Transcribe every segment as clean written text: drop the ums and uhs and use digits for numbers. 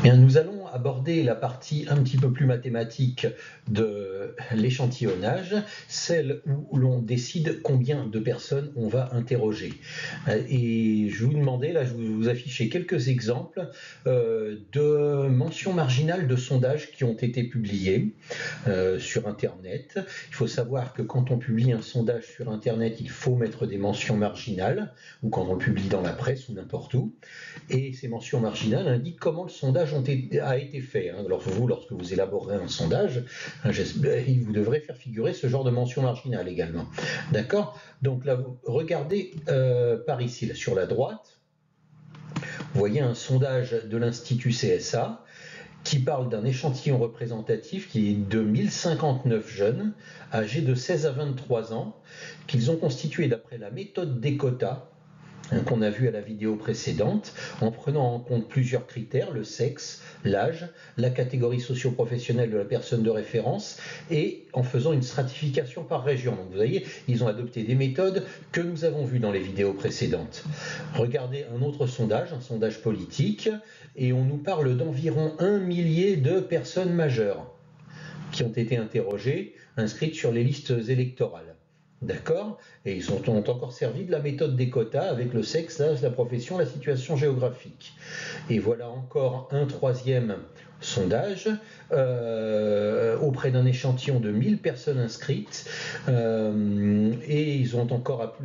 Bien, nous allons aborder la partie un petit peu plus mathématique de l'échantillonnage, celle où l'on décide combien de personnes on va interroger. Et je vais vous demander, là je vais vous afficher quelques exemples de mentions marginales de sondages qui ont été publiés sur Internet. Il faut savoir que quand on publie un sondage sur Internet, il faut mettre des mentions marginales, ou quand on le publie dans la presse ou n'importe où. Et ces mentions marginales indiquent comment le sondage a été fait. Alors vous, lorsque vous élaborez un sondage, vous devrez faire figurer ce genre de mention marginale également. D'accord? Donc là, vous regardez par ici, là, sur la droite, vous voyez un sondage de l'Institut CSA qui parle d'un échantillon représentatif qui est de 1059 jeunes âgés de 16 à 23 ans qu'ils ont constitué d'après la méthode des quotas qu'on a vu à la vidéo précédente, en prenant en compte plusieurs critères, le sexe, l'âge, la catégorie socio-professionnelle de la personne de référence, et en faisant une stratification par région. Donc vous voyez, ils ont adopté des méthodes que nous avons vues dans les vidéos précédentes. Regardez un autre sondage, un sondage politique, et on nous parle d'environ 1 millier de personnes majeures qui ont été interrogées, inscrites sur les listes électorales. D'accord? Et ils ont encore servi de la méthode des quotas avec le sexe, l'âge, la profession, la situation géographique. Et voilà encore un troisième sondage auprès d'un échantillon de 1000 personnes inscrites. Et ils ont encore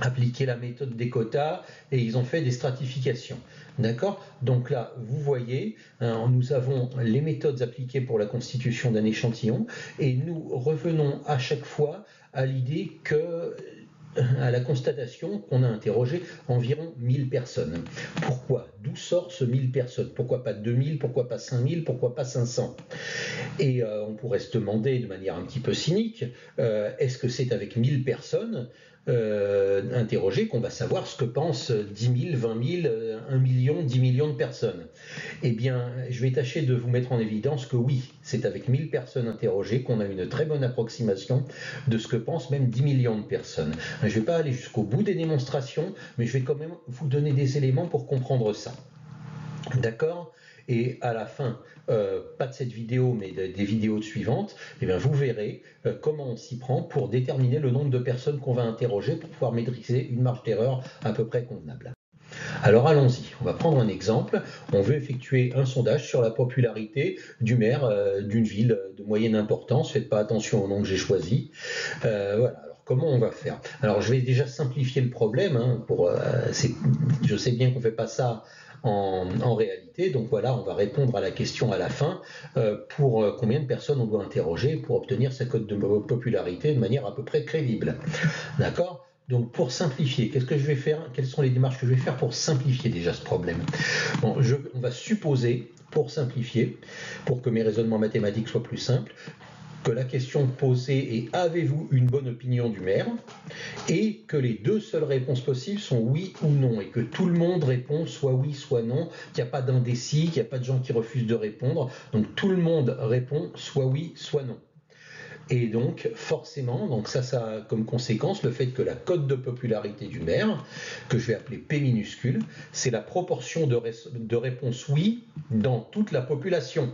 appliqué la méthode des quotas et ils ont fait des stratifications. D'accord? Donc là, vous voyez, nous avons les méthodes appliquées pour la constitution d'un échantillon et nous revenons à chaque fois à l'idée à la constatation qu'on a interrogé environ 1000 personnes. Pourquoi? D'où sort ce 1000 personnes? Pourquoi pas 2000? Pourquoi pas 5000? Pourquoi pas 500? Et on pourrait se demander de manière un petit peu cynique, est-ce que c'est avec 1000 personnes interrogées qu'on va savoir ce que pensent 10 000, 20 000, 1 million, 10 millions de personnes? Eh bien, je vais tâcher de vous mettre en évidence que oui, c'est avec 1000 personnes interrogées qu'on a une très bonne approximation de ce que pensent même 10 millions de personnes. Je ne vais pas aller jusqu'au bout des démonstrations, mais je vais quand même vous donner des éléments pour comprendre ça. D'accord? Et à la fin, pas de cette vidéo, mais des vidéos suivantes, eh bien, vous verrez comment on s'y prend pour déterminer le nombre de personnes qu'on va interroger pour pouvoir maîtriser une marge d'erreur à peu près convenable. Alors allons-y, on va prendre un exemple. On veut effectuer un sondage sur la popularité du maire d'une ville de moyenne importance. Faites pas attention au nom que j'ai choisi. Voilà. Comment on va faire? Alors je vais déjà simplifier le problème. Je sais bien qu'on ne fait pas ça en réalité. Donc voilà, on va répondre à la question à la fin pour combien de personnes on doit interroger pour obtenir sa cote de popularité de manière à peu près crédible. D'accord? Donc pour simplifier, qu'est-ce que je vais faire? Quelles sont les démarches que je vais faire pour simplifier déjà ce problème? Bon, on va supposer, pour simplifier, pour que mes raisonnements mathématiques soient plus simples, que la question posée est « Avez-vous une bonne opinion du maire ?» et que les deux seules réponses possibles sont oui ou non, et que tout le monde répond soit oui, soit non, qu'il n'y a pas d'indécis, qu'il n'y a pas de gens qui refusent de répondre, donc tout le monde répond soit oui, soit non. Et donc, forcément, donc ça a comme conséquence le fait que la cote de popularité du maire, que je vais appeler P minuscule, c'est la proportion de réponses oui dans toute la population.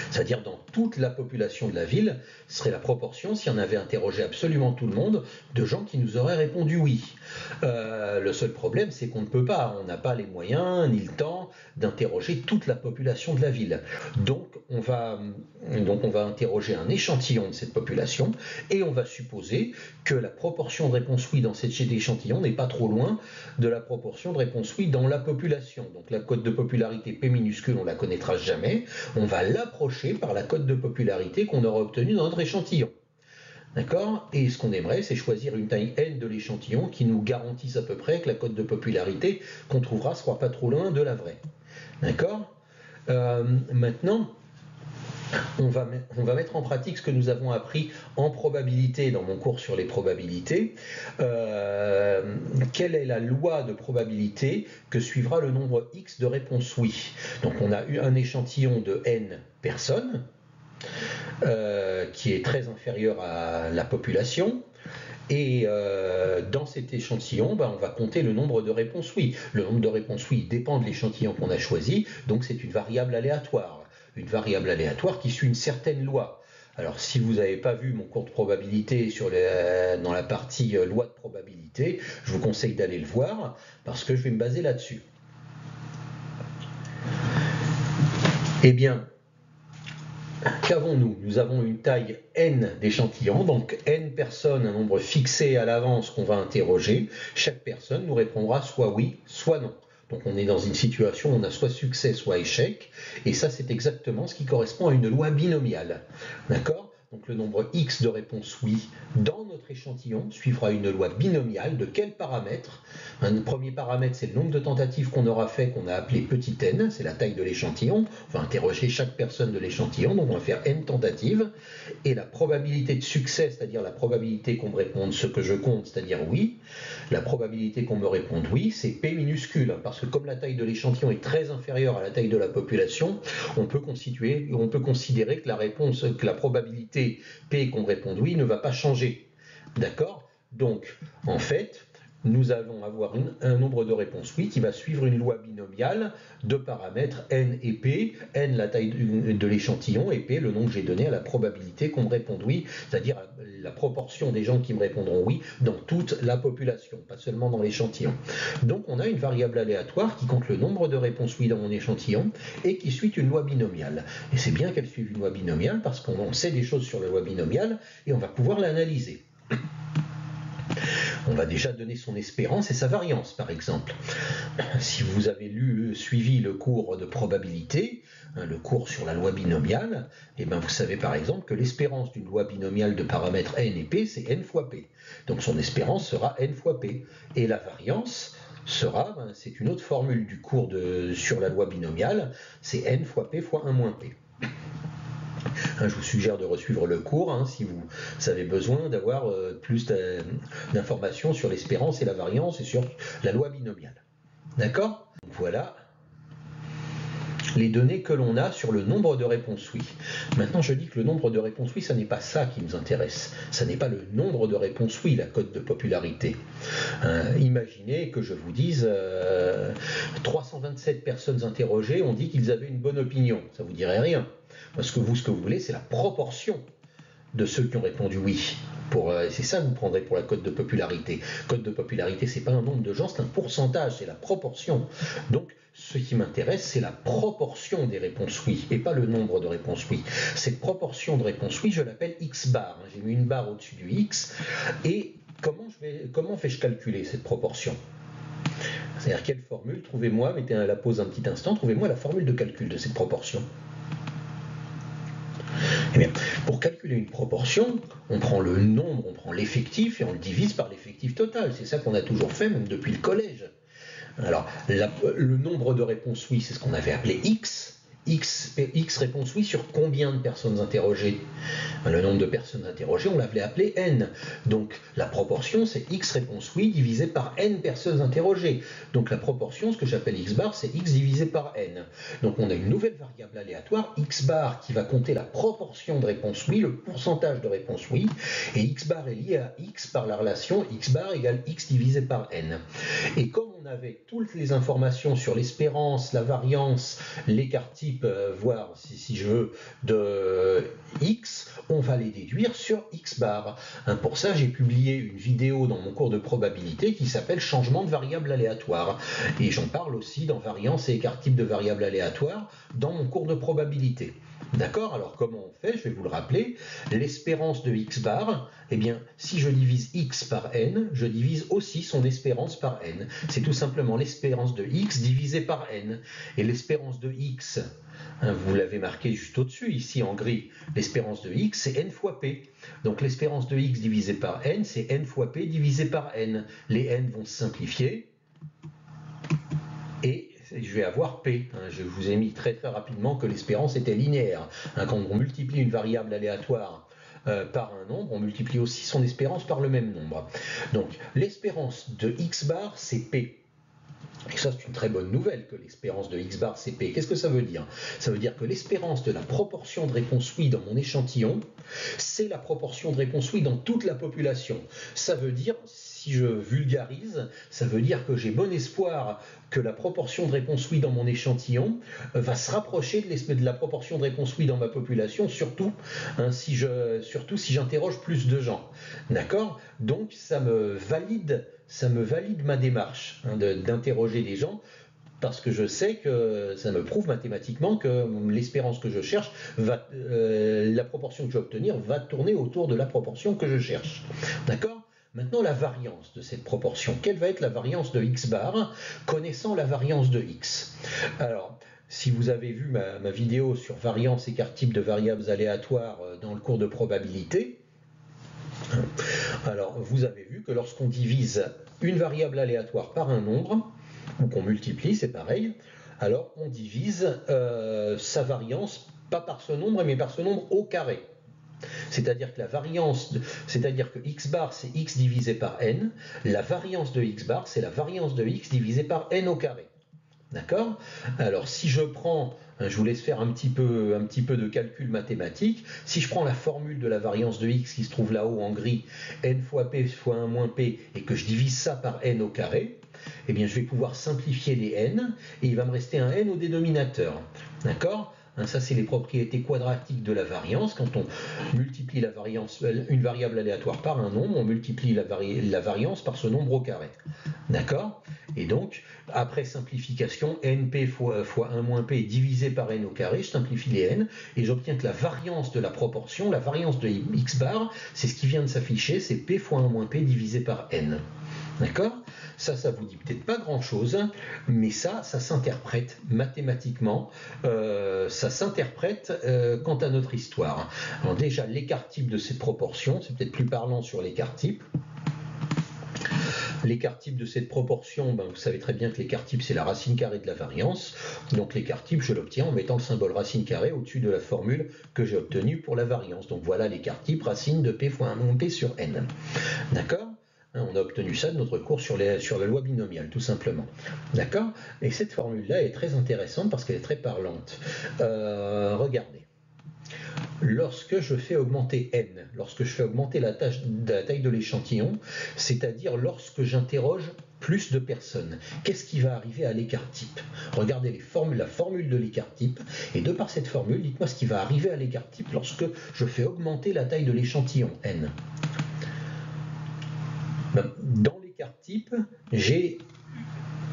C'est-à-dire dans toute la population de la ville, ce serait la proportion, si on avait interrogé absolument tout le monde, de gens qui nous auraient répondu oui. Le seul problème, c'est qu'on ne peut pas, on n'a pas les moyens ni le temps d'interroger toute la population de la ville. Donc on va interroger un échantillon de cette population et on va supposer que la proportion de réponses oui dans cet échantillon n'est pas trop loin de la proportion de réponses oui dans la population. Donc la cote de popularité P minuscule, on ne la connaîtra jamais, on va l'approcher par la cote de popularité qu'on aura obtenue dans notre échantillon. D'accord? Et ce qu'on aimerait, c'est choisir une taille n de l'échantillon qui nous garantisse à peu près que la cote de popularité qu'on trouvera ne sera pas trop loin de la vraie. D'accord? Maintenant, on va mettre en pratique ce que nous avons appris en probabilité dans mon cours sur les probabilités. Quelle est la loi de probabilité que suivra le nombre x de réponses oui? Donc on a eu un échantillon de n personnes qui est très inférieur à la population. Et dans cet échantillon, on va compter le nombre de réponses oui. Le nombre de réponses oui dépend de l'échantillon qu'on a choisi, donc c'est une variable aléatoire. Une variable aléatoire qui suit une certaine loi. Alors si vous n'avez pas vu mon cours de probabilité dans la partie loi de probabilité, je vous conseille d'aller le voir, parce que je vais me baser là-dessus. Eh bien, qu'avons-nous? Nous avons une taille n d'échantillons, donc n personnes, un nombre fixé à l'avance qu'on va interroger. Chaque personne nous répondra soit oui, soit non. Donc on est dans une situation où on a soit succès, soit échec, et ça c'est exactement ce qui correspond à une loi binomiale. D'accord? Donc le nombre x de réponses oui dans notre échantillon suivra une loi binomiale. De quel paramètre? Un premier paramètre, c'est le nombre de tentatives qu'on aura fait, qu'on a appelé petit n, c'est la taille de l'échantillon. On va interroger chaque personne de l'échantillon, donc on va faire n tentatives. Et la probabilité de succès, c'est-à-dire la probabilité qu'on me réponde ce que je compte, c'est-à-dire oui, la probabilité qu'on me réponde oui, c'est P minuscule, parce que comme la taille de l'échantillon est très inférieure à la taille de la population, on peut considérer que la probabilité P qu'on me réponde oui ne va pas changer. D'accord? Donc, en fait, nous allons avoir un nombre de réponses oui qui va suivre une loi binomiale de paramètres n et p, n la taille de l'échantillon et p le nom que j'ai donné à la probabilité qu'on me réponde oui, c'est-à-dire la proportion des gens qui me répondront oui dans toute la population, pas seulement dans l'échantillon. Donc on a une variable aléatoire qui compte le nombre de réponses oui dans mon échantillon et qui suit une loi binomiale. Et c'est bien qu'elle suive une loi binomiale parce qu'on sait des choses sur la loi binomiale et on va pouvoir l'analyser. On va déjà donner son espérance et sa variance, par exemple. Si vous avez suivi le cours de probabilité, le cours sur la loi binomiale, eh bien vous savez par exemple que l'espérance d'une loi binomiale de paramètres n et p, c'est n fois p. Donc son espérance sera n fois p. Et la variance sera, c'est une autre formule du cours sur la loi binomiale, c'est n fois p fois 1 moins p. Je vous suggère de resuivre le cours si vous avez besoin d'avoir plus d'informations sur l'espérance et la variance et sur la loi binomiale. D'accord? Voilà les données que l'on a sur le nombre de réponses oui. Maintenant, je dis que le nombre de réponses oui, ça n'est pas ça qui nous intéresse. Ça n'est pas le nombre de réponses oui, la cote de popularité. Imaginez que je vous dise 327 personnes interrogées ont dit qu'ils avaient une bonne opinion. Ça ne vous dirait rien. Parce que ce que vous voulez, c'est la proportion de ceux qui ont répondu oui. C'est ça que vous prendrez pour la cote de popularité. Cote de popularité, c'est pas un nombre de gens, c'est un pourcentage, c'est la proportion. Donc, ce qui m'intéresse, c'est la proportion des réponses oui, et pas le nombre de réponses oui. Cette proportion de réponses oui, je l'appelle x bar. J'ai mis une barre au-dessus du x. Et comment fais-je calculer cette proportion? C'est-à-dire quelle formule? Trouvez-moi, mettez la pause un petit instant, trouvez-moi la formule de calcul de cette proportion. Eh bien, pour calculer une proportion, on prend le nombre, on prend l'effectif et on le divise par l'effectif total. C'est ça qu'on a toujours fait, même depuis le collège. Alors, le nombre de réponses oui, c'est ce qu'on avait appelé x. X réponses oui sur combien de personnes interrogées? Le nombre de personnes interrogées, on l'avait appelé n. Donc la proportion, c'est x réponses oui divisé par n personnes interrogées. Donc la proportion, ce que j'appelle x bar, c'est x divisé par n. Donc on a une nouvelle variable aléatoire, x bar, qui va compter la proportion de réponses oui, le pourcentage de réponses oui, et x bar est lié à x par la relation x bar égale x divisé par n. Et comme on avait toutes les informations sur l'espérance, la variance, l'écart type, voire si je veux, de x, on va les déduire sur x bar. Pour ça, j'ai publié une vidéo dans mon cours de probabilité qui s'appelle changement de variable aléatoire. Et j'en parle aussi dans variance et écart type de variable aléatoire dans mon cours de probabilité. D'accord? Alors comment on fait? Je vais vous le rappeler. L'espérance de x bar, eh bien, si je divise x par n, je divise aussi son espérance par n. C'est tout simplement l'espérance de x divisé par n. Et l'espérance de x, vous l'avez marqué juste au-dessus, ici en gris, l'espérance de x, c'est n fois p. Donc l'espérance de x divisé par n, c'est n fois p divisé par n. Les n vont se simplifier. Et je vais avoir P. Je vous ai mis très rapidement que l'espérance était linéaire. Quand on multiplie une variable aléatoire par un nombre, on multiplie aussi son espérance par le même nombre. Donc l'espérance de x bar, c'est P. Et ça, c'est une très bonne nouvelle que l'espérance de x bar CP. Qu'est-ce que ça veut dire? Ça veut dire que l'espérance de la proportion de réponse oui dans mon échantillon, c'est la proportion de réponse oui dans toute la population. Ça veut dire, si je vulgarise, ça veut dire que j'ai bon espoir que la proportion de réponse oui dans mon échantillon va se rapprocher de la proportion de réponse oui dans ma population, surtout si j'interroge plus de gens. D'accord? Donc ça me valide ma démarche d'interroger des gens, parce que je sais que ça me prouve mathématiquement que l'espérance que je cherche, la proportion que je vais obtenir va tourner autour de la proportion que je cherche. D'accord ? Maintenant, la variance de cette proportion. Quelle va être la variance de x bar, connaissant la variance de x? Alors, si vous avez vu ma vidéo sur variance écart-type de variables aléatoires dans le cours de probabilité, alors vous avez vu que lorsqu'on divise une variable aléatoire par un nombre, ou qu'on multiplie, c'est pareil, alors on divise sa variance, pas par ce nombre, mais par ce nombre au carré. C'est-à-dire que que x bar c'est x divisé par n, la variance de x bar c'est la variance de x divisé par n au carré. D'accord? Alors si je prends, je vous laisse faire un petit peu de calcul mathématique, si je prends la formule de la variance de x qui se trouve là-haut en gris, n fois p fois 1 moins p, et que je divise ça par n au carré, eh bien je vais pouvoir simplifier les n, et il va me rester un n au dénominateur. D'accord? Ça, c'est les propriétés quadratiques de la variance. Quand on multiplie une variable aléatoire par un nombre, on multiplie la variance par ce nombre au carré. D'accord? Et donc, après simplification, np fois 1 moins p divisé par n au carré, je simplifie les n, et j'obtiens que la variance de la proportion, la variance de x bar, c'est ce qui vient de s'afficher, c'est p fois 1 moins p divisé par n. D'accord? Ça vous dit peut-être pas grand-chose, mais ça s'interprète mathématiquement, ça s'interprète quant à notre histoire. Alors déjà, l'écart-type de cette proportion, c'est peut-être plus parlant sur l'écart-type. L'écart-type de cette proportion, vous savez très bien que l'écart-type, c'est la racine carrée de la variance. Donc l'écart-type, je l'obtiens en mettant le symbole racine carrée au-dessus de la formule que j'ai obtenue pour la variance. Donc voilà l'écart-type, racine de p fois 1 moins p sur n. D'accord? On a obtenu ça de notre cours sur la loi binomiale, tout simplement. D'accord? Et cette formule-là est très intéressante parce qu'elle est très parlante. Regardez. Lorsque je fais augmenter n, lorsque je fais augmenter la taille de l'échantillon, c'est-à-dire lorsque j'interroge plus de personnes, qu'est-ce qui va arriver à l'écart-type? Regardez la formule de l'écart-type, et de par cette formule, dites-moi ce qui va arriver à l'écart-type lorsque je fais augmenter la taille de l'échantillon n. Dans l'écart-type, j'ai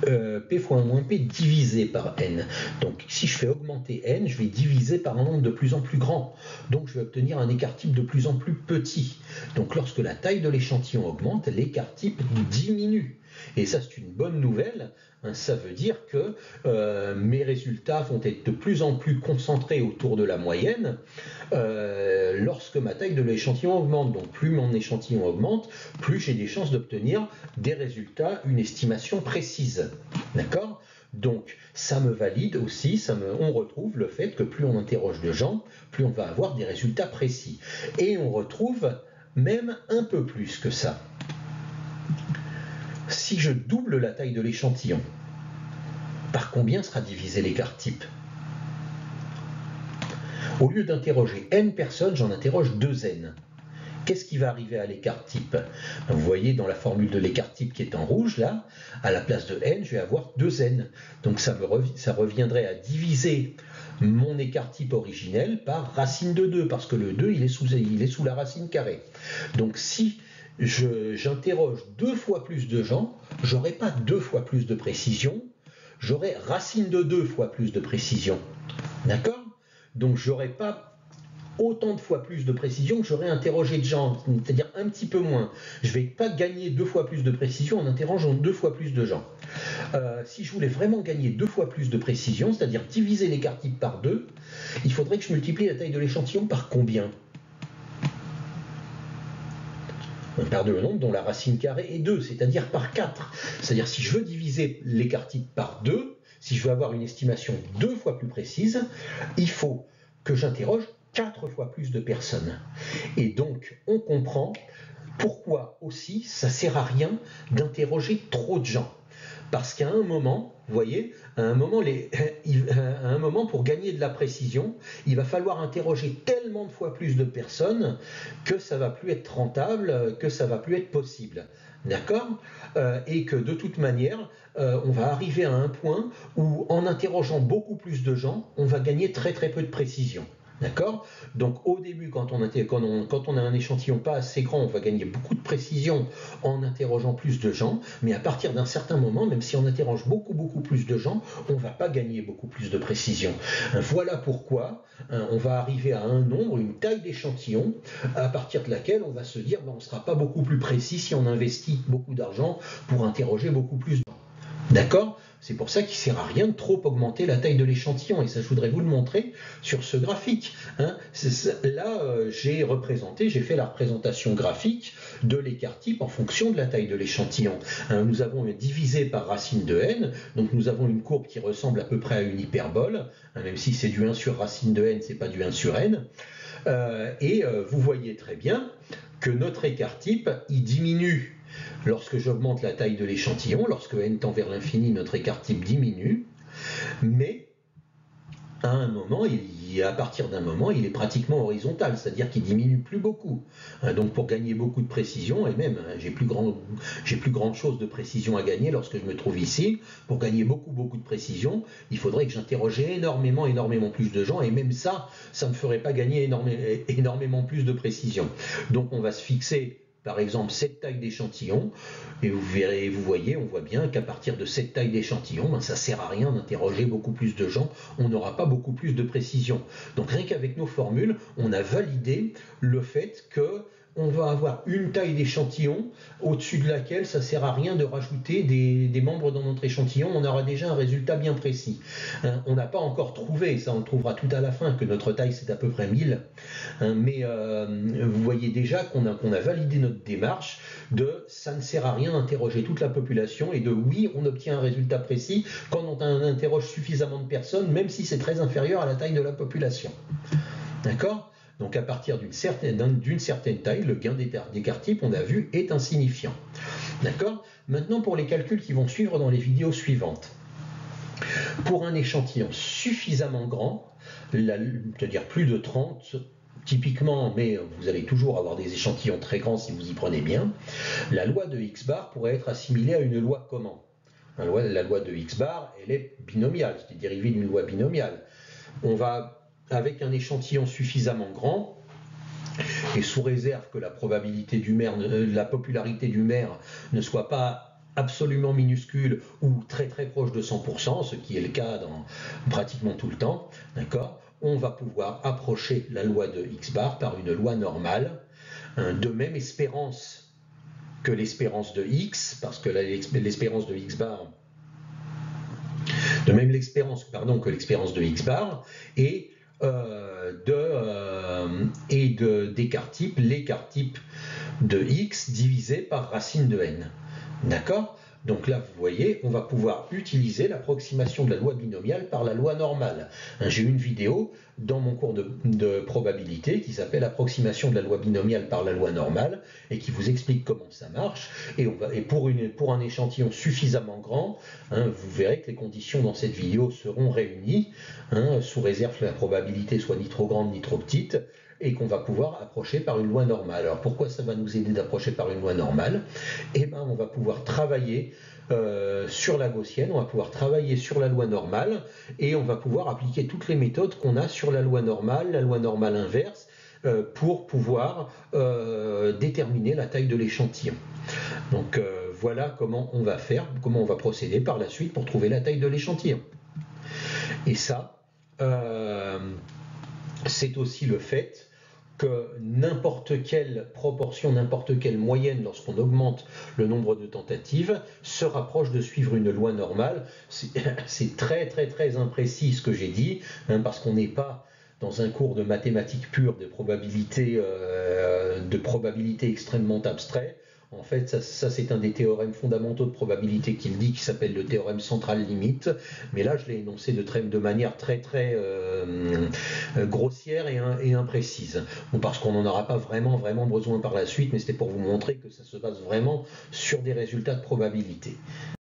p fois 1 moins p divisé par n. Donc si je fais augmenter n, je vais diviser par un nombre de plus en plus grand. Donc je vais obtenir un écart-type de plus en plus petit. Donc lorsque la taille de l'échantillon augmente, l'écart-type diminue. Et ça, c'est une bonne nouvelle. Ça veut dire que mes résultats vont être de plus en plus concentrés autour de la moyenne lorsque ma taille de l'échantillon augmente. Donc plus mon échantillon augmente, plus j'ai des chances d'obtenir des résultats, une estimation précise. D'accord ? Donc ça me valide aussi, on retrouve le fait que plus on interroge de gens, plus on va avoir des résultats précis. Et on retrouve même un peu plus que ça. Si je double la taille de l'échantillon, par combien sera divisé l'écart-type? Au lieu d'interroger n personnes, j'en interroge 2n. Qu'est-ce qui va arriver à l'écart-type? Vous voyez dans la formule de l'écart-type qui est en rouge, là, à la place de n, je vais avoir 2n. Donc ça reviendrait à diviser mon écart-type originel par racine de 2, parce que le 2, il est sous la racine carrée. Donc si j'interroge 2 fois plus de gens, j'aurai pas 2 fois plus de précision, j'aurai racine de 2 fois plus de précision. D'accord? Donc j'aurai pas autant de fois plus de précision que j'aurais interrogé de gens, c'est-à-dire un petit peu moins. Je ne vais pas gagner 2 fois plus de précision en interrogeant 2 fois plus de gens. Si je voulais vraiment gagner 2 fois plus de précision, c'est-à-dire diviser l'écart-type par 2, il faudrait que je multiplie la taille de l'échantillon par combien? Par le nombre dont la racine carrée est 2, c'est-à-dire par 4. C'est-à-dire si je veux diviser l'écart-type par 2, si je veux avoir une estimation 2 fois plus précise, il faut que j'interroge 4 fois plus de personnes. Et donc, on comprend pourquoi aussi ça ne sert à rien d'interroger trop de gens. Parce qu'à un moment, vous voyez, à un moment, pour gagner de la précision, il va falloir interroger tellement de fois plus de personnes que ça va plus être rentable, que ça va plus être possible. D'accord? Et que de toute manière, on va arriver à un point où, en interrogeant beaucoup plus de gens, on va gagner très très peu de précision. D'accord? Donc au début, quand on a un échantillon pas assez grand, on va gagner beaucoup de précision en interrogeant plus de gens, mais à partir d'un certain moment, même si on interroge beaucoup plus de gens, on ne va pas gagner beaucoup plus de précision. Voilà pourquoi on va arriver à un nombre, une taille d'échantillon, à partir de laquelle on va se dire on ne sera pas beaucoup plus précis si on investit beaucoup d'argent pour interroger beaucoup plus de gens. D'accord? C'est pour ça qu'il ne sert à rien de trop augmenter la taille de l'échantillon. Et ça, je voudrais vous le montrer sur ce graphique. Là, j'ai fait la représentation graphique de l'écart type en fonction de la taille de l'échantillon. Nous avons divisé par racine de n. Donc nous avons une courbe qui ressemble à peu près à une hyperbole. Même si c'est du 1 sur racine de n, ce n'est pas du 1 sur n. Vous voyez très bien que notre écart type, il diminue. Lorsque j'augmente la taille de l'échantillon, lorsque n tend vers l'infini, notre écart type diminue, mais à partir d'un moment, il est pratiquement horizontal, c'est-à-dire qu'il diminue plus beaucoup. Donc pour gagner beaucoup de précision, et même j'ai plus grand chose de précision à gagner lorsque je me trouve ici, pour gagner beaucoup de précision, il faudrait que j'interroge énormément plus de gens, et même ça ne me ferait pas gagner énormément plus de précision. Donc on va se fixer par exemple cette taille d'échantillon, et vous voyez, on voit bien qu'à partir de cette taille d'échantillon, ça ne sert à rien d'interroger beaucoup plus de gens, on n'aura pas beaucoup plus de précision. Donc rien qu'avec nos formules, on a validé le fait que on va avoir une taille d'échantillon au-dessus de laquelle ça ne sert à rien de rajouter des membres dans notre échantillon, on aura déjà un résultat bien précis. On n'a pas encore trouvé, ça on le trouvera tout à la fin, que notre taille c'est à peu près 1000, mais vous voyez déjà qu'on a validé notre démarche de ça ne sert à rien d'interroger toute la population et de oui, on obtient un résultat précis quand on interroge suffisamment de personnes, même si c'est très inférieur à la taille de la population. D'accord ? Donc à partir d'une certaine taille, le gain d'écart type, on a vu, est insignifiant. D'accord ? Maintenant, pour les calculs qui vont suivre dans les vidéos suivantes. Pour un échantillon suffisamment grand, c'est-à-dire plus de 30, typiquement, mais vous allez toujours avoir des échantillons très grands si vous y prenez bien, la loi de X bar pourrait être assimilée à une loi comment ? La loi de X bar, elle est binomiale, c'est dérivée d'une loi binomiale. On va, avec un échantillon suffisamment grand, et sous réserve que la probabilité la popularité du maire ne soit pas absolument minuscule ou très proche de 100%, ce qui est le cas dans pratiquement tout le temps, d'accord, on va pouvoir approcher la loi de X bar par une loi normale, de même espérance que l'espérance de X, parce que l'espérance de X bar, de même que l'expérience de X bar, et d'écart type, l'écart type de X divisé par racine de n. D'accord ? Donc là, vous voyez, on va pouvoir utiliser l'approximation de la loi binomiale par la loi normale. J'ai une vidéo dans mon cours de probabilité qui s'appelle approximation de la loi binomiale par la loi normale et qui vous explique comment ça marche. Et pour un échantillon suffisamment grand, vous verrez que les conditions dans cette vidéo seront réunies, sous réserve que la probabilité soit ni trop grande ni trop petite, et qu'on va pouvoir approcher par une loi normale. Alors pourquoi ça va nous aider d'approcher par une loi normale ? On va pouvoir travailler sur la gaussienne, on va pouvoir travailler sur la loi normale, et on va pouvoir appliquer toutes les méthodes qu'on a sur la loi normale inverse, pour pouvoir déterminer la taille de l'échantillon. Donc voilà comment on va faire, comment on va procéder par la suite pour trouver la taille de l'échantillon. Et ça, c'est aussi le fait que n'importe quelle proportion, n'importe quelle moyenne, lorsqu'on augmente le nombre de tentatives, se rapproche de suivre une loi normale. C'est très imprécis ce que j'ai dit, parce qu'on n'est pas dans un cours de mathématiques pures, de probabilité extrêmement abstrait. En fait, ça c'est un des théorèmes fondamentaux de probabilité qui le dit, qui s'appelle le théorème central limite. Mais là, je l'ai énoncé de manière très grossière et imprécise. Parce qu'on n'en aura pas vraiment besoin par la suite, mais c'était pour vous montrer que ça se base vraiment sur des résultats de probabilité.